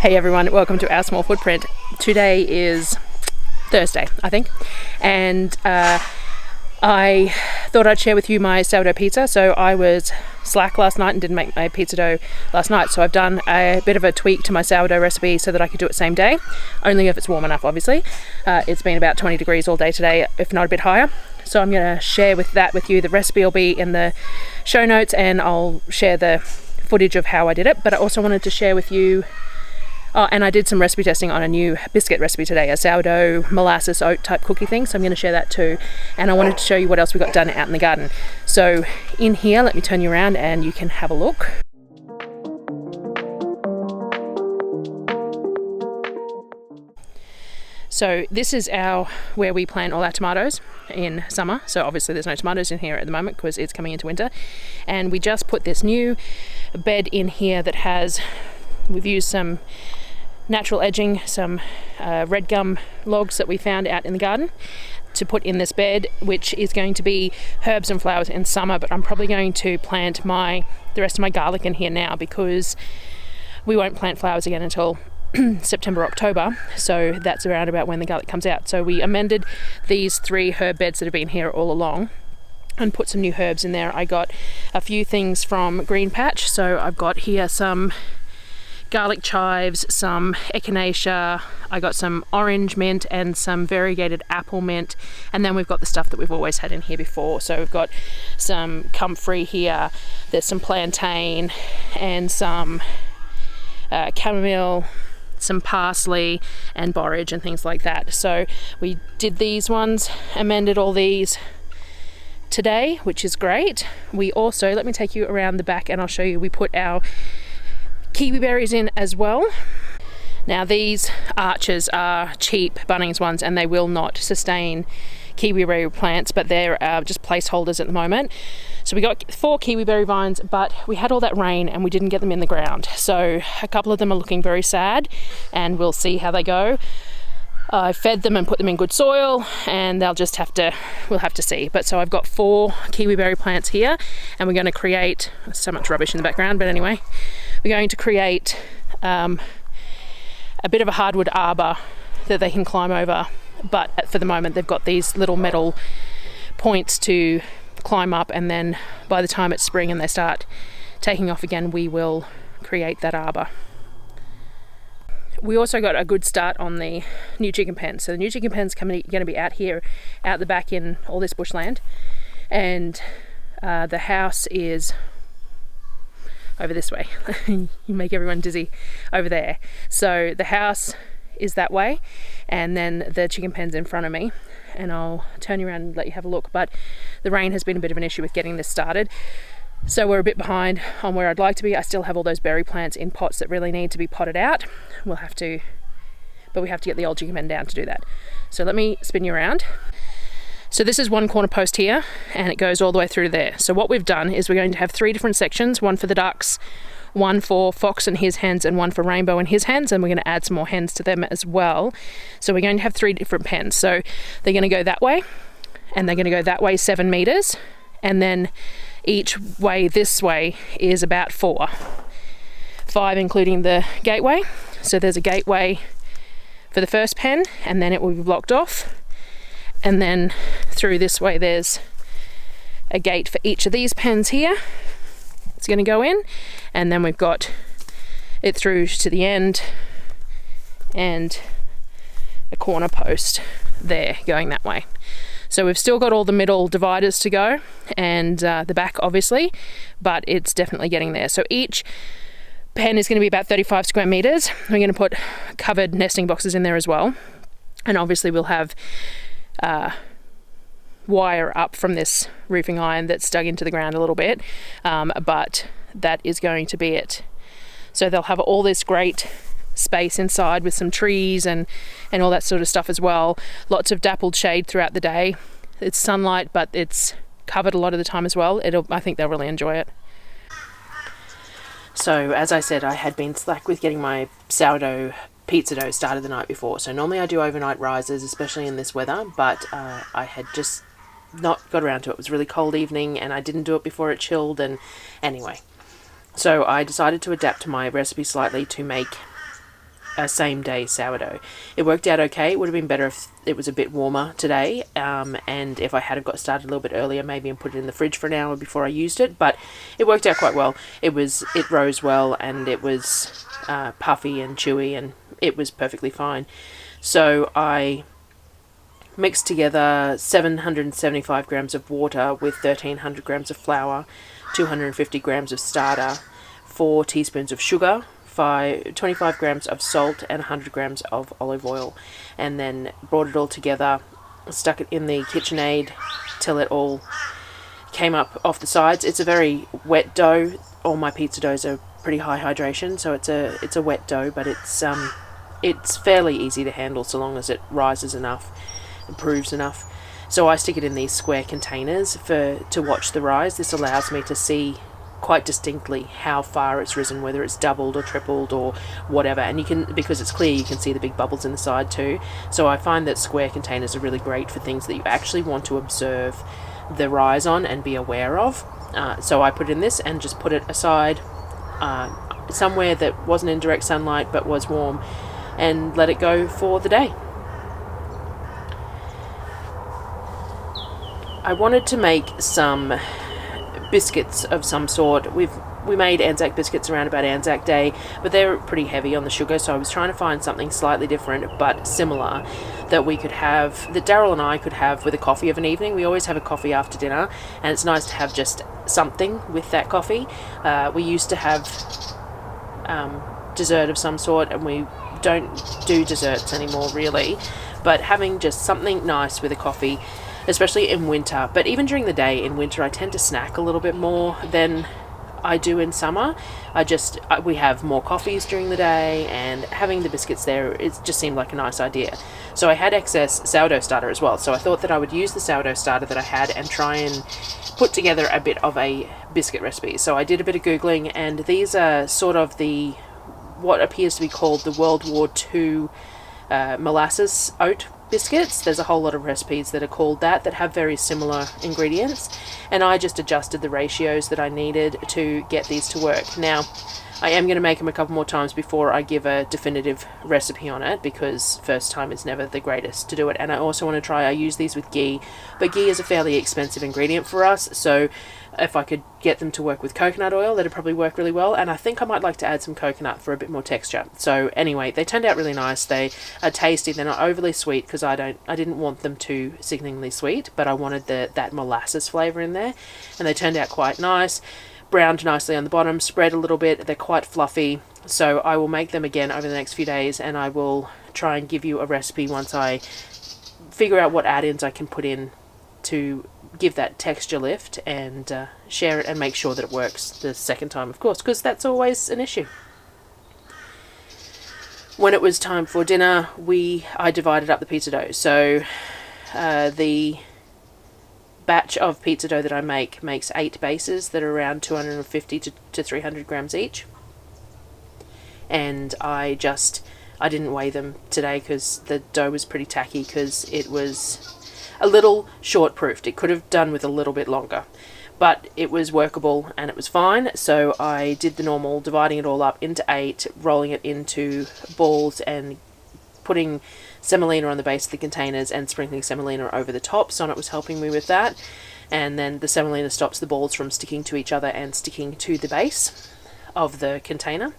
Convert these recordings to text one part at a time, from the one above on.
Hey everyone, welcome to our small footprint. Today is Thursday, I think, and I thought I'd share with you my sourdough pizza. So I was slack last night and didn't make my pizza dough last night, so I've done a bit of a tweak to my sourdough recipe so that I could do it same day, only if it's warm enough obviously. It's been about 20 degrees all day today, if not a bit higher. So I'm going to share that with you. The recipe will be in the show notes and I'll share the footage of how I did it, but I also wanted to share with you and I did some recipe testing on a new biscuit recipe today, a sourdough molasses oat type cookie thing, so I'm going to share that too. And I wanted to show you what else we got done out in the garden. So in here, let me turn you around and you can have a look. So this is where we plant all our tomatoes in summer. So obviously there's no tomatoes in here at the moment because it's coming into winter. And we just put this new bed in here that we've used some natural edging, some red gum logs that we found out in the garden to put in this bed, which is going to be herbs and flowers in summer, but I'm probably going to plant the rest of my garlic in here now because we won't plant flowers again until September, October, so that's around about when the garlic comes out. So we amended these 3 herb beds that have been here all along and put some new herbs in there. I got a few things from Green Patch, so I've got here some garlic chives, some echinacea, I got some orange mint and some variegated apple mint, and then we've got the stuff that we've always had in here before. So we've got some comfrey here, there's some plantain and some chamomile, some parsley and borage and things like that. So we did these ones, amended all these today, which is great. We also, let me take you around the back and I'll show you, we put our Kiwi berries in as well. Now these arches are cheap Bunnings ones and they will not sustain kiwi berry plants, but they're just placeholders at the moment. So we got 4 kiwi berry vines, but we had all that rain and we didn't get them in the ground. So a couple of them are looking very sad and we'll see how they go. I fed them and put them in good soil and we'll have to see. But so I've got 4 kiwi berry plants here and we're going to create, so much rubbish in the background, but anyway, we're going to create a bit of a hardwood arbor that they can climb over, but for the moment they've got these little metal points to climb up, and then by the time it's spring and they start taking off again, we will create that arbor. We also got a good start on the new chicken pen. So the new chicken pen's going to be out here, out the back in all this bushland, and the house is over this way. You make everyone dizzy over there. So the house is that way and then the chicken pen's in front of me, and I'll turn you around and let you have a look. But the rain has been a bit of an issue with getting this started, so we're a bit behind on where I'd like to be. I still have all those berry plants in pots that really need to be potted out. But we have to get the old chicken pen down to do that. So let me spin you around. So this is one corner post here and it goes all the way through to there. So what we've done is we're going to have 3 different sections, one for the ducks, one for Fox and his hens, and one for Rainbow and his hens, and we're going to add some more hens to them as well. So we're going to have 3 different pens. So they're going to go that way and they're going to go that way 7 meters, and then each way this way is about 4, 5 including the gateway. So there's a gateway for the first pen and then it will be blocked off, and then through this way there's a gate for each of these pens here. It's going to go in, and then we've got it through to the end and a corner post there going that way. So we've still got all the middle dividers to go and the back obviously, but it's definitely getting there. So each pen is going to be about 35 square meters. We're going to put covered nesting boxes in there as well, and obviously we'll have wire up from this roofing iron that's dug into the ground a little bit, but that is going to be it. So they'll have all this great space inside with some trees and all that sort of stuff as well. Lots of dappled shade throughout the day. It's sunlight, but it's covered a lot of the time as well. I think they'll really enjoy it. So as I said, I had been slack with getting my sourdough pizza dough started the night before. So normally I do overnight risers, especially in this weather, but I had just not got around to it. It was a really cold evening and I didn't do it before it chilled, and anyway. So I decided to adapt to my recipe slightly to make a same day sourdough. It worked out okay. It would have been better if it was a bit warmer today, and if I had have got started a little bit earlier maybe and put it in the fridge for an hour before I used it, but it worked out quite well. It rose well, and it was puffy and chewy, and it was perfectly fine. So I mixed together 775 grams of water with 1300 grams of flour, 250 grams of starter, 4 teaspoons of sugar, 25 grams of salt, and 100 grams of olive oil, and then brought it all together, stuck it in the KitchenAid till it all came up off the sides. It's a very wet dough. All my pizza doughs are pretty high hydration, so it's a wet dough, but it's fairly easy to handle so long as it rises enough, improves enough. So I stick it in these square containers to watch the rise. This allows me to see quite distinctly how far it's risen, whether it's doubled or tripled or whatever, and you can, because it's clear, you can see the big bubbles in the side too. So I find that square containers are really great for things that you actually want to observe the rise on and be aware of. So I put in this and just put it aside somewhere that wasn't in direct sunlight but was warm, and let it go for the day. I wanted to make some biscuits of some sort. We made Anzac biscuits around about Anzac Day, but they're pretty heavy on the sugar, so I was trying to find something slightly different but similar that we could have, that Darryl and I could have with a coffee of an evening. We always have a coffee after dinner, and it's nice to have just something with that coffee. We used to have dessert of some sort, and we don't do desserts anymore really, but having just something nice with a coffee, especially in winter, but even during the day in winter I tend to snack a little bit more than I do in summer. We have more coffees during the day, and having the biscuits there, it just seemed like a nice idea. So I had excess sourdough starter as well, so I thought that I would use the sourdough starter that I had and try and put together a bit of a biscuit recipe. So I did a bit of Googling, and these are sort of what appears to be called the World War II molasses oat biscuits. There's a whole lot of recipes that are called that have very similar ingredients, and I just adjusted the ratios that I needed to get these to work. Now, I am going to make them a couple more times before I give a definitive recipe on it, because first time is never the greatest to do it. And I also want to try, I use these with ghee, but ghee is a fairly expensive ingredient for us, so if I could get them to work with coconut oil, that'd probably work really well. And I think I might like to add some coconut for a bit more texture. So anyway, they turned out really nice. They are tasty. They're not overly sweet, because I didn't want them too sickeningly sweet, but I wanted that molasses flavour in there, and they turned out quite nice. Browned nicely on the bottom, spread a little bit. They're quite fluffy, so I will make them again over the next few days, and I will try and give you a recipe once I figure out what add-ins I can put in to give that texture lift, and share it and make sure that it works the second time, of course, because that's always an issue. When it was time for dinner, I divided up the pizza dough. So the batch of pizza dough that I makes 8 bases that are around 250 to 300 grams each, and I didn't weigh them today because the dough was pretty tacky, because it was a little short-proofed. It could have done with a little bit longer, but it was workable and it was fine. So I did the normal, dividing it all up into 8, rolling it into balls, and putting semolina on the base of the containers and sprinkling semolina over the top. Sonnet was helping me with that, and then the semolina stops the balls from sticking to each other and sticking to the base of the container,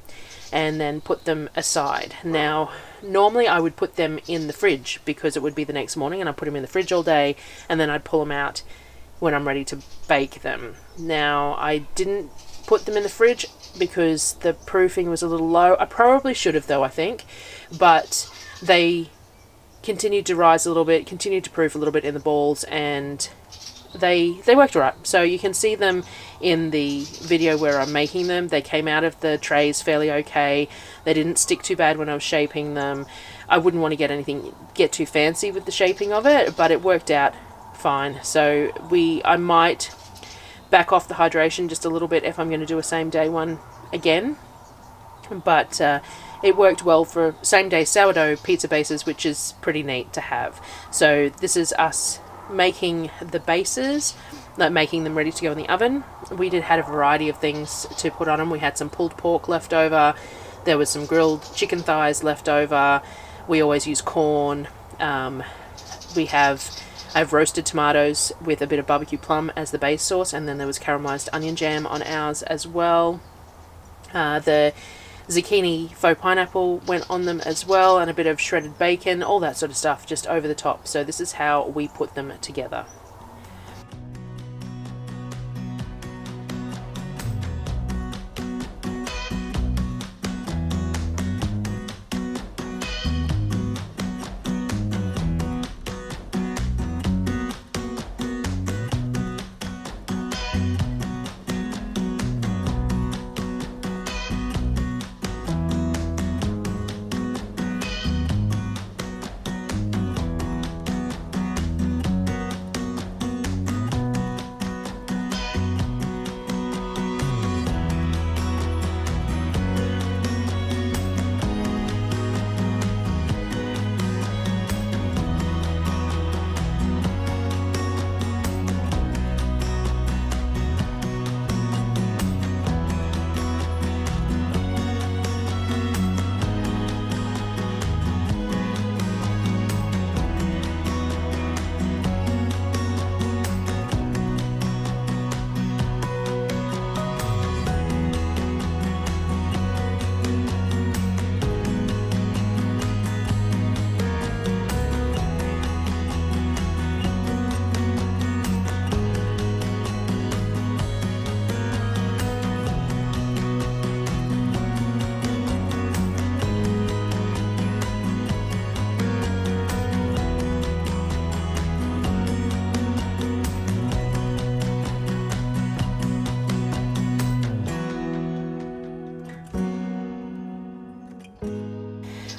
and then put them aside. Now, normally I would put them in the fridge because it would be the next morning, and I'd put them in the fridge all day, and then I'd pull them out when I'm ready to bake them. Now, I didn't put them in the fridge because the proofing was a little low. I probably should have though, I think, but they continued to rise a little bit, continued to proof a little bit in the balls, and they worked alright. So you can see them in the video where I'm making them. They came out of the trays fairly okay. They didn't stick too bad when I was shaping them. I wouldn't want to get too fancy with the shaping of it, but it worked out fine. So I might back off the hydration just a little bit if I'm going to do a same day one again, but it worked well for same day sourdough pizza bases, which is pretty neat to have. So this is us making the bases, like making them ready to go in the oven. We had a variety of things to put on them. We had some pulled pork left over. There was some grilled chicken thighs left over. We always use corn. I've roasted tomatoes with a bit of barbecue plum as the base sauce, and then there was caramelized onion jam on ours as well. The zucchini faux pineapple went on them as well, and a bit of shredded bacon, all that sort of stuff just over the top. So this is how we put them together.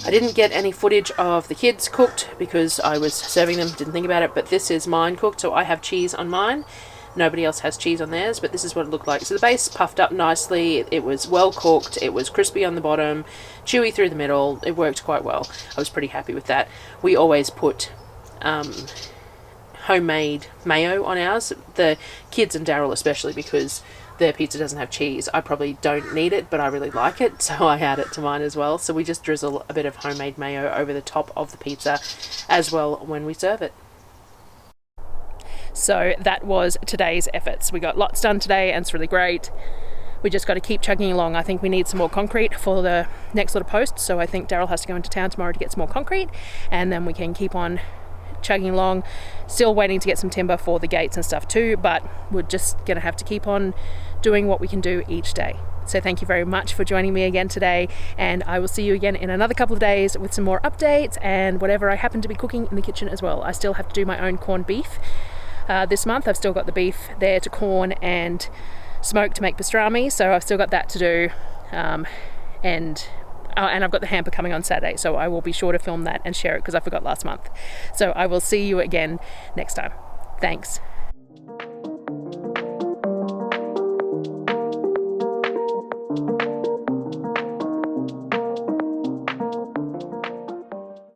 I didn't get any footage of the kids cooked because I was serving them, didn't think about it, but this is mine cooked, so I have cheese on mine. Nobody else has cheese on theirs, but this is what it looked like. So the base puffed up nicely, it was well cooked, it was crispy on the bottom, chewy through the middle, it worked quite well. I was pretty happy with that. We always put homemade mayo on ours, the kids and Darryl especially, because their pizza doesn't have cheese. I probably don't need it, but I really like it, so I add it to mine as well. So we just drizzle a bit of homemade mayo over the top of the pizza as well when we serve it. So that was today's efforts. We got lots done today and it's really great. We just got to keep chugging along. I think we need some more concrete for the next little post, so I think Darryl has to go into town tomorrow to get some more concrete, and then we can keep on chugging along. Still waiting to get some timber for the gates and stuff too, but we're just gonna have to keep on doing what we can do each day. So thank you very much for joining me again today, and I will see you again in another couple of days with some more updates and whatever I happen to be cooking in the kitchen as well. I still have to do my own corned beef this month. I've still got the beef there to corn and smoke to make pastrami, so I've still got that to do, and I've got the hamper coming on Saturday, so I will be sure to film that and share it because I forgot last month. So I will see you again next time. Thanks.